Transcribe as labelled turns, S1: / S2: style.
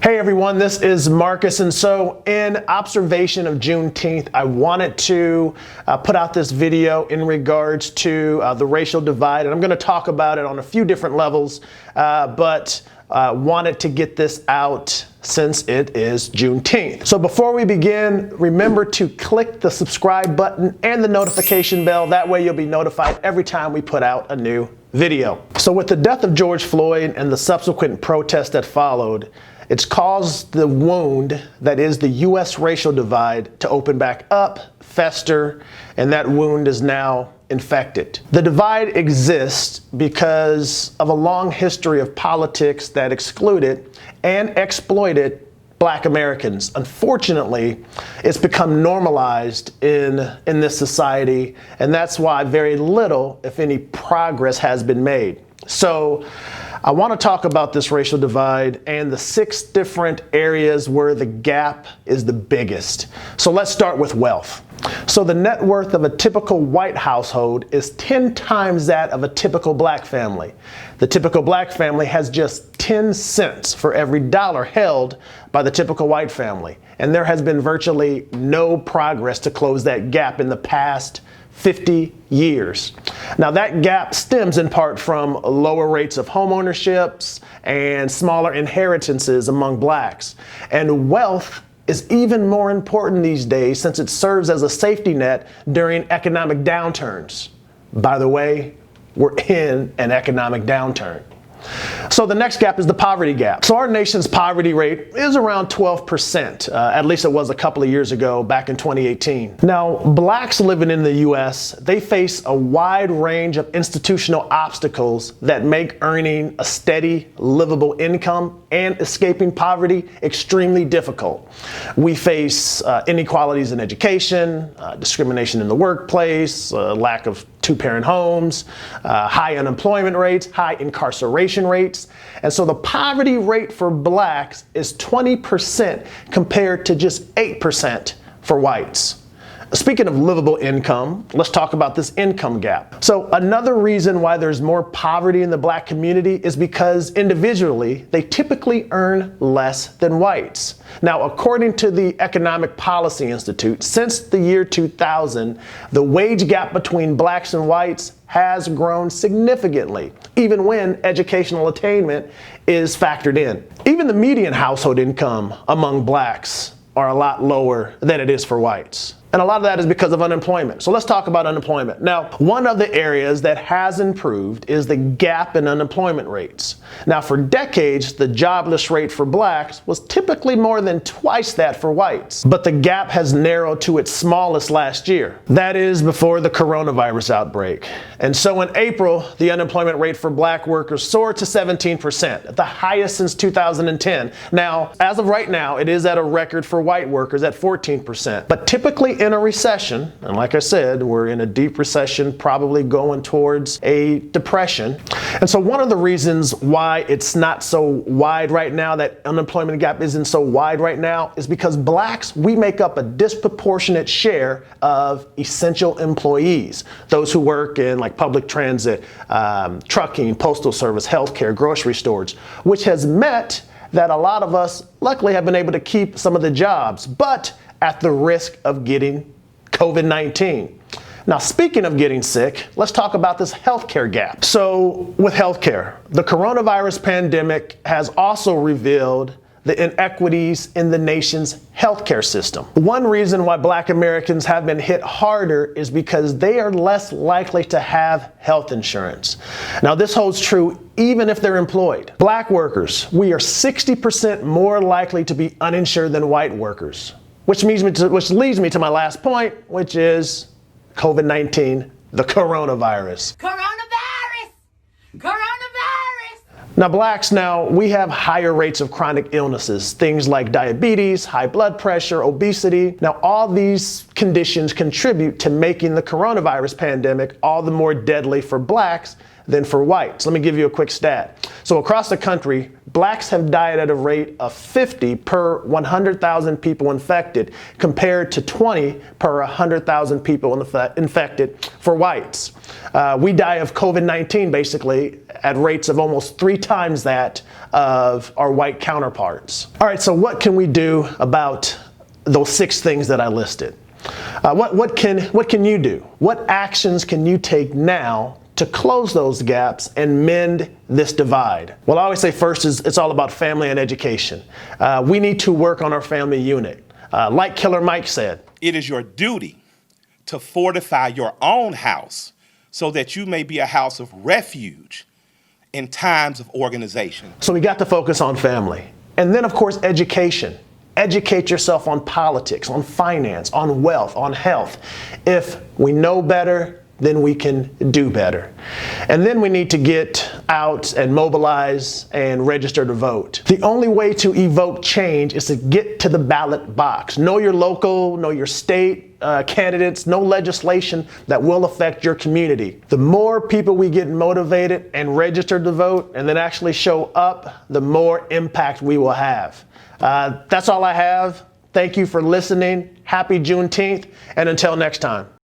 S1: Hey everyone, this is Marcus, and so in observation of Juneteenth, I wanted to put out this video in regards to the racial divide, and I'm going to talk about it on a few different levels, but wanted to get this out since it is Juneteenth. So before we begin, remember to click the subscribe button and the notification bell. That way you'll be notified every time we put out a new video. So with the death of George Floyd and the subsequent protest that followed, it's caused the wound that is the U.S. racial divide to open back up, fester, and that wound is now infected. The divide exists because of a long history of politics that excluded and exploited Black Americans. Unfortunately, it's become normalized in this society, and that's why very little, if any, progress has been made. So I want to talk about this racial divide and the 6 different areas where the gap is the biggest. So let's start with wealth. So the net worth of a typical white household is 10 times that of a typical Black family. The typical Black family has just 10 cents for every dollar held by the typical white family. And there has been virtually no progress to close that gap in the past 50 years. Now that gap stems in part from lower rates of home ownerships and smaller inheritances among Blacks. And wealth is even more important these days since it serves as a safety net during economic downturns. By the way, we're in an economic downturn. So the next gap is the poverty gap. So our nation's poverty rate is around 12%, at least it was a couple of years ago, back in 2018. Now, Blacks living in the U.S., they face a wide range of institutional obstacles that make earning a steady, livable income and escaping poverty extremely difficult. We face inequalities in education, discrimination in the workplace, lack of 2-parent homes, high unemployment rates, high incarceration rates. And so the poverty rate for Blacks is 20% compared to just 8% for whites. Speaking of livable income, let's talk about this income gap. So another reason why there's more poverty in the Black community is because individually, they typically earn less than whites. Now, according to the Economic Policy Institute, since the year 2000, the wage gap between Blacks and whites has grown significantly, even when educational attainment is factored in. Even the median household income among Blacks are a lot lower than it is for whites. And a lot of that is because of unemployment. So let's talk about unemployment. Now, one of the areas that has improved is the gap in unemployment rates. Now, for decades, the jobless rate for Blacks was typically more than twice that for whites. But the gap has narrowed to its smallest last year. That is before the coronavirus outbreak. And so in April, the unemployment rate for Black workers soared to 17%, the highest since 2010. Now, as of right now, it is at a record for white workers at 14%. But typically in a recession, and like I said, we're in a deep recession, probably going towards a depression. And so one of the reasons why it's not so wide right now, that unemployment gap isn't so wide right now, is because Blacks, we make up a disproportionate share of essential employees. Those who work in like public transit, trucking, postal service, healthcare, grocery stores, which has meant that a lot of us luckily have been able to keep some of the jobs, but at the risk of getting COVID-19. Now, speaking of getting sick, let's talk about this healthcare gap. So with healthcare, the coronavirus pandemic has also revealed the inequities in the nation's healthcare system. One reason why Black Americans have been hit harder is because they are less likely to have health insurance. Now, this holds true even if they're employed. Black workers, we are 60% more likely to be uninsured than white workers. Which leads me to my last point, which is COVID-19, the coronavirus.
S2: Coronavirus! Coronavirus!
S1: Now, Blacks, we have higher rates of chronic illnesses, things like diabetes, high blood pressure, obesity. Now, all these conditions contribute to making the coronavirus pandemic all the more deadly for Blacks than for whites. Let me give you a quick stat. So across the country, blacks have died at a rate of 50 per 100,000 people infected, compared to 20 per 100,000 people infected for whites. We die of COVID-19 basically at rates of almost 3 times that of our white counterparts. All right, so what can we do about those 6 things that I listed? What can you do? What actions can you take now to close those gaps and mend this divide? Well, I always say first is it's all about family and education. We need to work on our family unit. Like Killer Mike said,
S3: it is your duty to fortify your own house so that you may be a house of refuge in times of organization.
S1: So we got to focus on family. And then, of course, education. Educate yourself on politics, on finance, on wealth, on health. If we know better, then we can do better. And then we need to get out and mobilize and register to vote. The only way to evoke change is to get to the ballot box. Know your local, know your state candidates, know legislation that will affect your community. The more people we get motivated and registered to vote and then actually show up, the more impact we will have. That's all I have. Thank you for listening. Happy Juneteenth, and until next time.